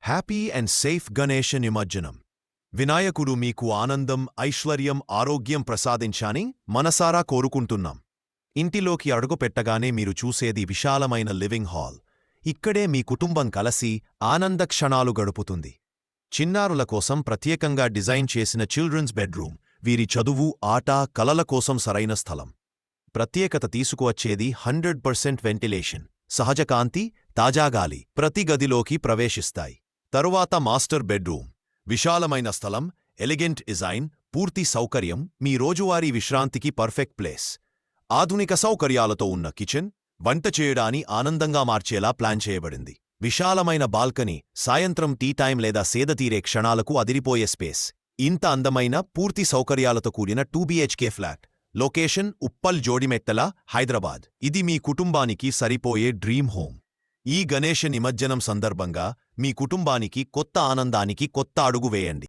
Happy and safe Ganesha నిమజ్జనం. వినాయకుడు మీకు ఆనందం, ఐశ్వర్యం, ఆరోగ్యం ప్రసాదించాని మనసారా కోరుకుంటున్నాం. ఇంటిలోకి అడుగుపెట్టగానే మీరు చూసేది విశాలమైన లివింగ్ హాల్. ఇక్కడే మీ కుటుంబం కలసి ఆనంద క్షణాలు గడుపుతుంది. చిన్నారుల కోసం ప్రత్యేకంగా డిజైన్ చేసిన చిల్డ్రన్స్ బెడ్రూమ్ వీరి చదువు, ఆట, కలల కోసం సరైన స్థలం. ప్రత్యేకత తీసుకువచ్చేది 100% వెంటిలేషన్, సహజ కాంతి, తాజాగాలి ప్రతి గదిలోకి ప్రవేశిస్తాయి. తరువాత మాస్టర్ బెడ్రూమ్, విశాలమైన స్థలం, ఎలిగెంట్ డిజైన్, పూర్తి సౌకర్యం, మీ రోజువారీ విశ్రాంతికి పర్ఫెక్ట్ ప్లేస్. ఆధునిక సౌకర్యాలతో ఉన్న కిచెన్, వంట చేయడాన్ని ఆనందంగా మార్చేలా ప్లాన్ చేయబడింది. విశాలమైన బాల్కనీ, సాయంత్రం టీ టైం లేదా సేదతీరే క్షణాలకు అదిరిపోయే స్పేస్. ఇంత అందమైన, పూర్తి సౌకర్యాలతో కూడిన 2 BHK flat. Location Uppal Jodimetla, Hyderabad. ఇది మీ కుటుంబానికి సరిపోయే డ్రీమ్ హోమ్. ఈ గణేష నిమజ్జనం సందర్భంగా మీ కుటుంబానికి కొత్త ఆనందానికి కొత్త అడుగు వేయండి.